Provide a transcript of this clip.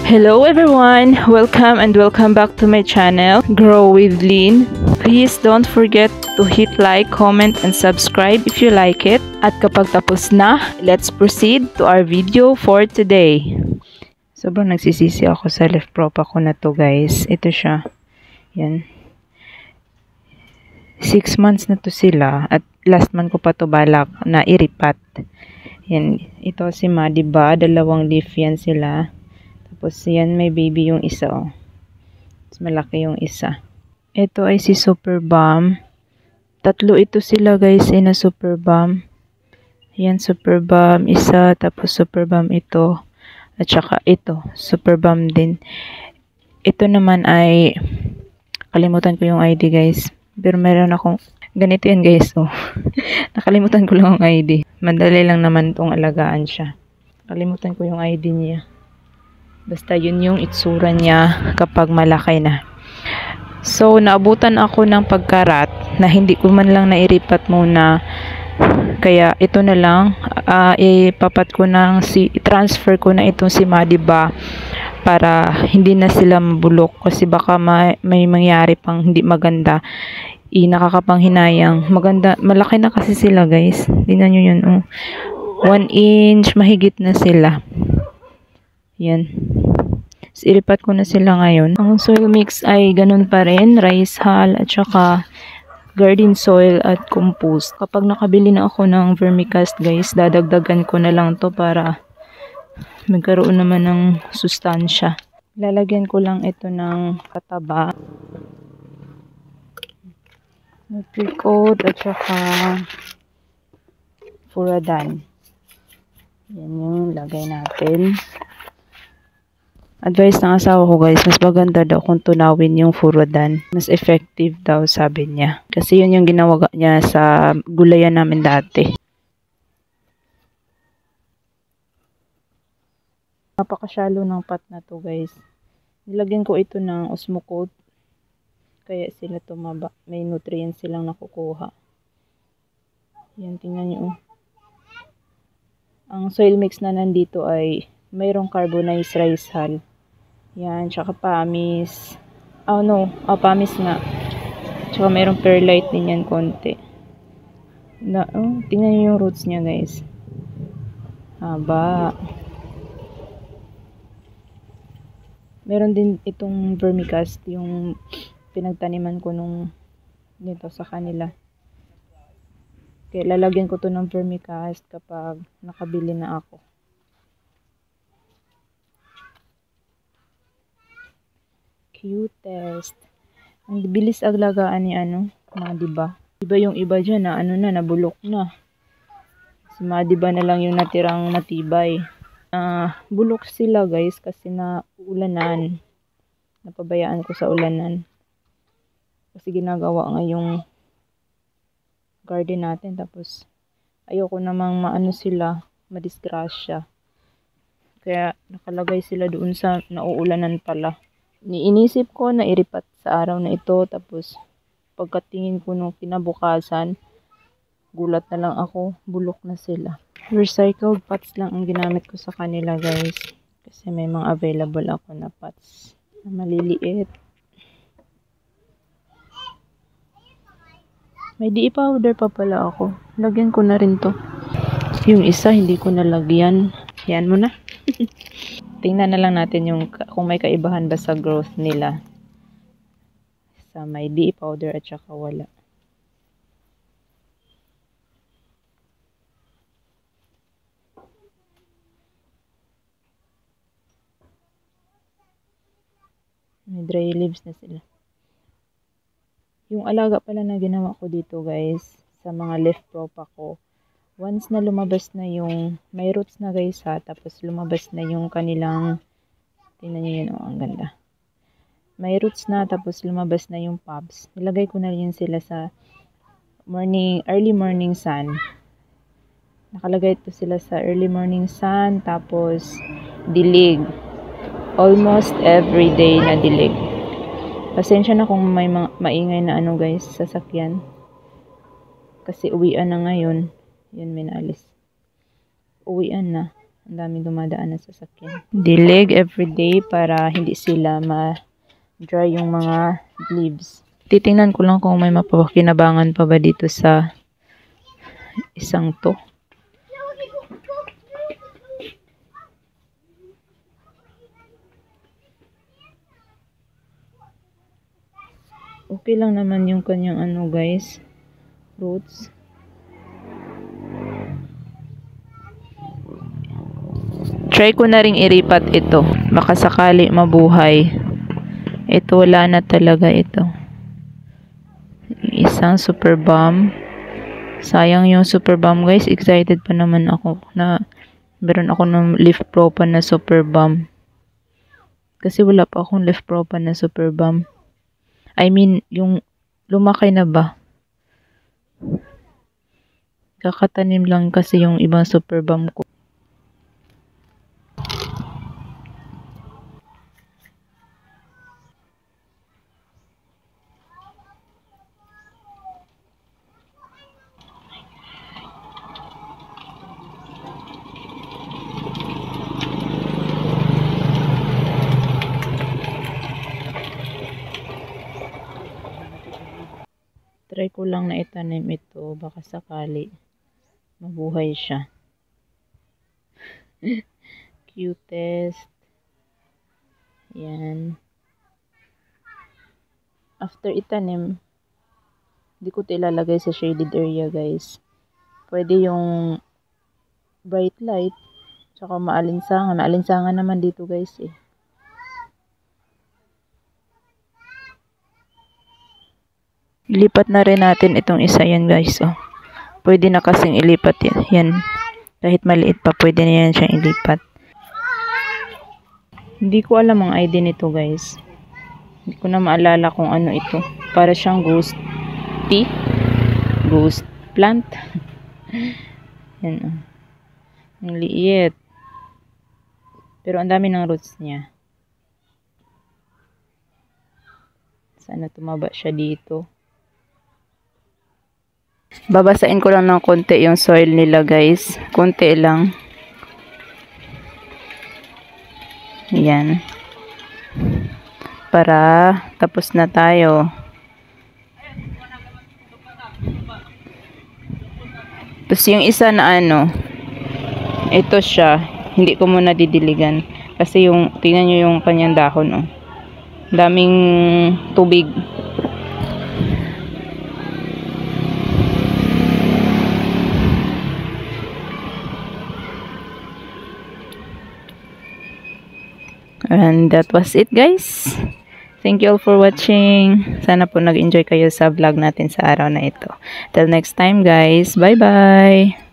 Hello everyone! Welcome back to my channel, Grow with Lynn. Please don't forget to hit like, comment, and subscribe if you like it. At kapag tapos na, let's proceed to our video for today. Sobrang nagsisisi ako sa left prop ako na to guys. Ito siya. Yan. 6 months na to sila at last month ko pa to balak na iripat. Yan. Ito si Ma, diba? Dalawang leaf yan sila. Tapos yan, may baby yung isa, oh. Mas malaki yung isa. Ito ay si Super Balm. Tatlo ito sila guys, na Super Balm. Yan, Super Balm isa, tapos Super Balm ito. At saka ito, Super Balm din. Ito naman ay, kalimutan ko yung ID guys. Pero meron akong, ganito yan guys, oh. Nakalimutan ko lang ang ID. Madali lang naman itong alagaan siya. Kalimutan ko yung ID niya. Basta yun yung itsura niya kapag malaki na. So, naabutan ako ng pagkarat na hindi ko man lang nairipat muna. Kaya, ito na lang. I-transfer ko na itong si Ma, diba? Para hindi na sila mabulok. Kasi baka may mangyari pang hindi maganda. Nakakapanghinayang. Maganda. Malaki na kasi sila, guys. Tingnan nyo yun. 1 inch. Mahigit na sila. Yan. So, ilipat ko na sila ngayon. Ang soil mix ay ganun pa rin. Rice hull at saka garden soil at compost. Kapag nakabili na ako ng vermicast guys, dadagdagan ko na lang to para magkaroon naman ng sustansya. Lalagyan ko lang ito ng pataba. Nutricoat at saka Furadan. Yan yung lagay natin. Advice ng asawa ko guys, mas maganda daw kung tunawin yung Furadan. Mas effective daw sabi niya. Kasi yun yung ginawa niya sa gulayan namin dati. Napakasyalo ng pot na to guys. Nilagyan ko ito ng Osmocote. Kaya sila tumaba. May nutrients silang nakukuha. Yan, tingnan nyo. Ang soil mix na nandito ay mayroong carbonized rice hull. Yan, tsaka pamis. Pamis nga. Tsaka mayroong perlite din yan konti. Tingnan nyo yung roots niya guys. Haba. Meron din itong vermicast, yung pinagtaniman ko dito sa kanila. Kaya lalagyan ko to ng vermicast kapag nakabili na ako. Cutest. Ang bilis aglagaan ni Ma, diba? Diba yung iba dyan na nabulok na. Si Ma, diba na lang yung natirang matibay. Bulok sila guys kasi na ulanan. Napabayaan ko sa ulanan. Kasi ginagawa nga yung garden natin. Tapos ayoko namang sila, madisgrasya. Kaya nakalagay sila doon sa nauulanan pala. Inisip ko na iripat sa araw na ito. Tapos pagkatingin ko nung kinabukasan, gulat na lang ako, bulok na sila. Recycled pots lang ang ginamit ko sa kanila guys. Kasi may mga available ako na pots na maliliit. May DE powder pa pala ako. Lagyan ko na rin to. Yung isa hindi ko nalagyan. Yan mo na. Tingnan na lang natin kung may kaibahan ba sa growth nila. Sa may DE powder at saka wala. May dry leaves na sila. Yung alaga pala na ginawa ko dito guys, sa mga leaf propa ko. Once na lumabas na may roots na guys ha, tapos lumabas na yung kanilang, tingnan nyo yun, ang ganda. May roots na, tapos lumabas na yung pops. Nilagay ko na rin sila sa early morning sun. Nakalagay ito sila sa early morning sun, tapos dilig. Almost every day na dilig. Pasensya na kung may maingay na guys, sasakyan. Kasi uwian na ngayon. Yan, may naalis. Uwian na. Ang daming dumadaan na sasakyan. Dilig everyday para hindi sila ma-dry yung mga leaves. Titingnan ko lang kung may mapapakinabangan pa ba dito sa isang to. Okay lang naman yung kanyang ano guys, roots. Try ko na ring iripat ito. Baka sakali mabuhay. Ito wala na talaga ito. Isang super bomb. Sayang yung super bomb guys. Excited pa naman ako na meron ako ng leaf propan na super bomb. Kasi wala pa akong leaf propan na super bomb. I mean, yung lumaki na ba? Kakatanim lang kasi yung ibang super bomb ko. Try ko lang na itanim ito. Baka sakali mabuhay siya. Cutest. Yan. After itanim, hindi ko ito ilalagay sa shaded area guys. Pwede yung bright light. Tsaka maalinsangan. Maalinsangan naman dito guys eh. Ilipat na rin natin itong isa yan guys. Oh. Pwede na kasing ilipat yan. Yan. Kahit maliit pa, pwede na yan siyang ilipat. Hindi ko alam ang ID nito guys. Hindi ko na maalala kung ano ito. Para siyang ghost tea. Ghost plant. Yan. Oh. Ang liit. Pero ang dami ng roots niya. Sana tumaba siya dito. Babasain ko lang ng konti yung soil nila guys. Konti lang. Yan. Para tapos na tayo. Tapos yung isa na ano, ito siya. Hindi ko muna didiligan. Kasi yung, tingnan nyo yung kanyang dahon. Oh. Daming tubig. And that was it guys. Thank you all for watching. Sana po nag-enjoy kayo sa vlog natin sa araw na ito. Till next time guys. Bye bye.